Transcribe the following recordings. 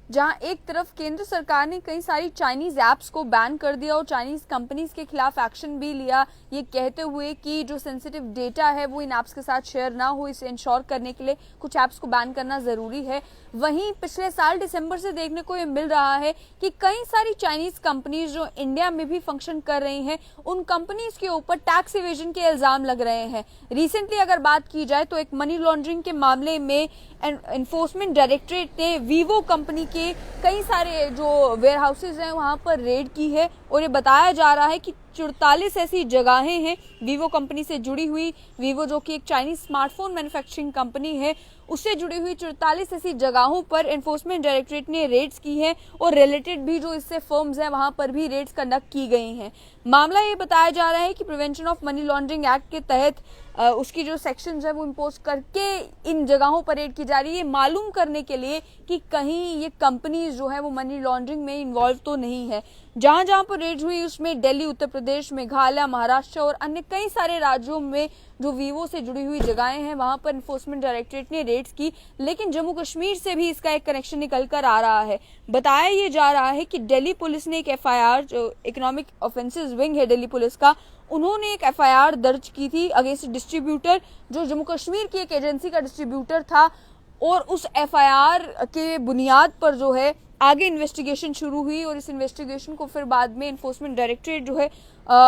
जहां एक तरफ केंद्र सरकार ने कई सारी चाइनीज ऐप्स को बैन कर दिया और चाइनीज कंपनीज के खिलाफ एक्शन भी लिया, ये कहते हुए कि जो सेंसिटिव डेटा है वो इन ऐप्स के साथ शेयर ना हो, इसे इंश्योर करने के लिए कुछ ऐप्स को बैन करना जरूरी है। वहीं पिछले साल दिसंबर से देखने को ये मिल रहा है कि कई सारी चाइनीज कंपनीज जो इंडिया में भी फंक्शन कर रही हैं, उन कंपनीज के ऊपर टैक्स इवेजन के इल्जाम लग रहे हैं। रिसेंटली अगर बात की जाए तो एक मनी लॉन्ड्रिंग के मामले में एनफोर्समेंट डायरेक्टरेट ने वीवो कंपनी के कई सारे जो वेयर हाउसेज हैं वहां पर रेड की है और ये बताया जा रहा है कि 44 ऐसी जगहें हैं वीवो कंपनी से जुड़ी हुई। वीवो जो कि एक चाइनीज स्मार्टफोन मैन्युफैक्चरिंग कंपनी है, उससे जुड़ी हुई 44 ऐसी जगहों पर एनफोर्समेंट डायरेक्टरेट ने रेड्स की हैं और रिलेटेड भी जो इससे फर्म्स हैं वहां पर भी रेड्स कंडक्ट की गई हैं। मामला ये बताया जा रहा है कि prevention of money laundering act के तहत उसकी जो सेक्शंस है वो इम्पोज करके इन जगहों पर रेड की जा रही है, मालूम करने के लिए कि कहीं ये कंपनीज जो है वो मनी लॉन्ड्रिंग में इन्वॉल्व तो नहीं है। जहां जहां पर रेड हुई उसमें दिल्ली, उत्तर प्रदेश, मेघालय, महाराष्ट्र और अन्य कई सारे राज्यों में जो वीवो से जुड़ी हुई जगहें हैं वहां पर एनफोर्समेंट डायरेक्टरेट ने रेड्स की। लेकिन जम्मू कश्मीर से भी इसका एक कनेक्शन निकल कर आ रहा है। बताया ये जा रहा है कि दिल्ली पुलिस ने एक एफआईआर, जो इकोनॉमिक ऑफेंसेस विंग है दिल्ली पुलिस का, उन्होंने एक एफआईआर दर्ज की थी अगेंस्ट डिस्ट्रीब्यूटर जो जम्मू कश्मीर की एक एजेंसी का डिस्ट्रीब्यूटर था और उस एफआईआर के बुनियाद पर जो है आगे इन्वेस्टिगेशन शुरू हुई और इस इन्वेस्टिगेशन को फिर बाद में एनफोर्समेंट डायरेक्टरेट जो है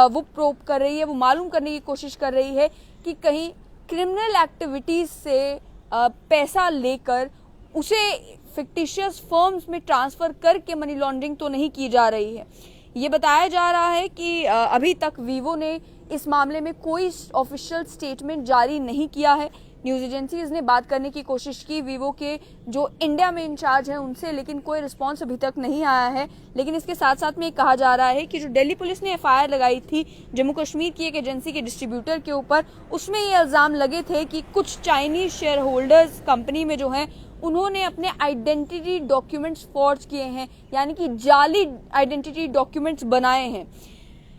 वो प्रोब कर रही है, वो मालूम करने की कोशिश कर रही है कि कहीं क्रिमिनल एक्टिविटीज से पैसा लेकर उसे फिक्टिशियस फर्म्स में ट्रांसफर करके मनी लॉन्ड्रिंग तो नहीं की जा रही है। ये बताया जा रहा है कि अभी तक वीवो ने इस मामले में कोई ऑफिशियल स्टेटमेंट जारी नहीं किया है। न्यूज एजेंसीज ने बात करने की कोशिश की वीवो के जो इंडिया में इंचार्ज हैं उनसे, लेकिन कोई रिस्पांस अभी तक नहीं आया है। लेकिन इसके साथ साथ में कहा जा रहा है कि जो दिल्ली पुलिस ने एफआईआर लगाई थी जम्मू कश्मीर की एक एजेंसी के डिस्ट्रीब्यूटर के ऊपर, उसमें ये इल्जाम लगे थे कि कुछ चाइनीज शेयर होल्डर्स कंपनी में जो हैं उन्होंने अपने आइडेंटिटी डॉक्यूमेंट्स फॉर्ज किए हैं, यानी कि जाली आइडेंटिटी डॉक्यूमेंट्स बनाए हैं।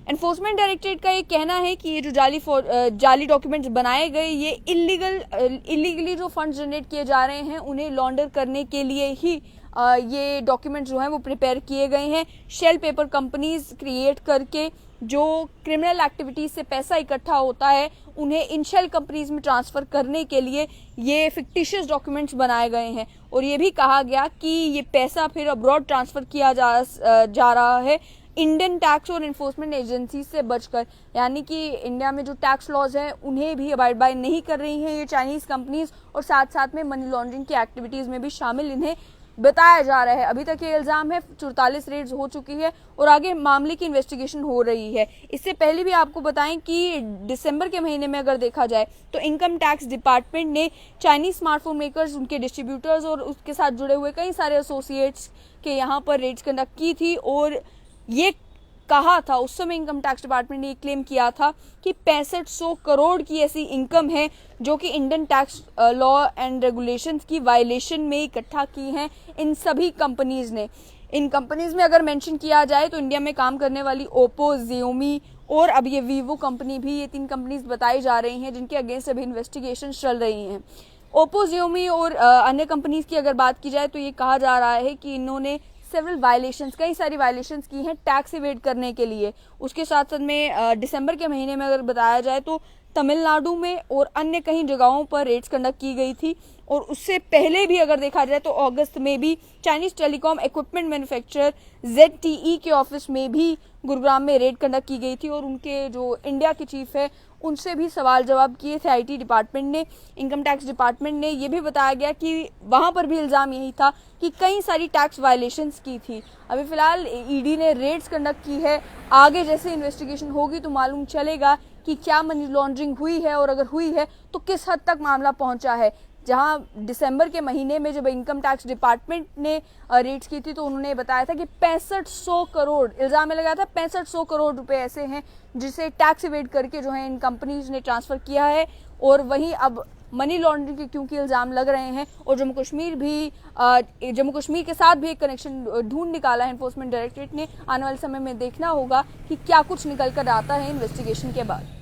एनफोर्समेंट डायरेक्टरेट का ये कहना है कि ये जो जाली डॉक्यूमेंट्स बनाए गए ये इलीगली जो फंड्स जनरेट किए जा रहे हैं उन्हें लॉन्डर करने के लिए ही ये डॉक्यूमेंट्स जो हैं वो प्रिपेयर किए गए हैं। शेल पेपर कंपनीज क्रिएट करके जो क्रिमिनल एक्टिविटीज से पैसा इकट्ठा होता है उन्हें इन शेल कंपनीज में ट्रांसफर करने के लिए ये फिक्टिशियस डॉक्यूमेंट्स बनाए गए हैं और ये भी कहा गया कि ये पैसा फिर अब्रॉड ट्रांसफर किया जा रहा है इंडियन टैक्स और इन्फोर्समेंट एजेंसी से बचकर, यानी कि इंडिया में जो टैक्स लॉज हैं उन्हें भी अबाइड बाय नहीं कर रही हैं ये चाइनीज कंपनीज और साथ साथ में मनी लॉन्ड्रिंग की एक्टिविटीज में भी शामिल इन्हें बताया जा रहा है। अभी तक ये इल्जाम है, 44 रेड्स हो चुकी है और आगे मामले की इन्वेस्टिगेशन हो रही है। इससे पहले भी आपको बताएं कि दिसंबर के महीने में अगर देखा जाए तो इनकम टैक्स डिपार्टमेंट ने चाइनीज स्मार्टफोन मेकर्स, उनके डिस्ट्रीब्यूटर्स और उसके साथ जुड़े हुए कई सारे एसोसिएट्स के यहाँ पर रेड्स कंडक्ट की थी और ये कहा था, उस समय इनकम टैक्स डिपार्टमेंट ने क्लेम किया था कि 6500 करोड़ की ऐसी इनकम है जो कि Indian tax law and regulations की वायलेशन में इकट्ठा की हैं इन सभी कंपनीज ने। इन कंपनीज में अगर मेंशन किया जाए तो इंडिया में काम करने वाली ओप्पो, Xiaomi और अब ये वीवो कंपनी भी, ये 3 कंपनीज बताई जा रही हैं जिनके अगेंस्ट अभी इन्वेस्टिगेशन चल रही हैं। ओप्पो, Xiaomi और अन्य कंपनीज की अगर बात की जाए तो ये कहा जा रहा है कि इन्होंने सेवरल वायलेशंस, कई सारी वायलेशंस की हैं टैक्स इवेड करने के लिए। उसके साथ साथ में दिसंबर के महीने में अगर बताया जाए तो तमिलनाडु में और अन्य कई जगहों पर रेड्स कंडक्ट की गई थी और उससे पहले भी अगर देखा जाए तो अगस्त में भी Chinese telecom equipment manufacturer ZTE के ऑफिस में भी गुरुग्राम में रेड कंडक्ट की गई थी और उनके जो इंडिया के चीफ है उनसे भी सवाल जवाब किए थे IT डिपार्टमेंट ने। इनकम टैक्स डिपार्टमेंट ने ये भी बताया गया कि वहां पर भी इल्जाम यही था कि कई सारी टैक्स वायलेशंस की थी। अभी फिलहाल ED ने रेड्स कंडक्ट की है, आगे जैसे इन्वेस्टिगेशन होगी तो मालूम चलेगा कि क्या मनी लॉन्ड्रिंग हुई है और अगर हुई है तो किस हद तक मामला पहुंचा है। जहां दिसंबर के महीने में जब इनकम टैक्स डिपार्टमेंट ने रेड्स की थी तो उन्होंने बताया था कि 6500 करोड़, इल्जाम में लगाया था 6500 करोड़ रुपए ऐसे हैं जिसे टैक्स इवेड करके जो है इन कंपनीज ने ट्रांसफर किया है। और वहीं अब मनी लॉन्ड्रिंग के क्योंकि इल्जाम लग रहे हैं और जम्मू कश्मीर के साथ भी एक कनेक्शन ढूंढ निकाला है एनफोर्समेंट डायरेक्टरेट ने। आने वाले समय में देखना होगा कि क्या कुछ निकल कर आता है इन्वेस्टिगेशन के बाद।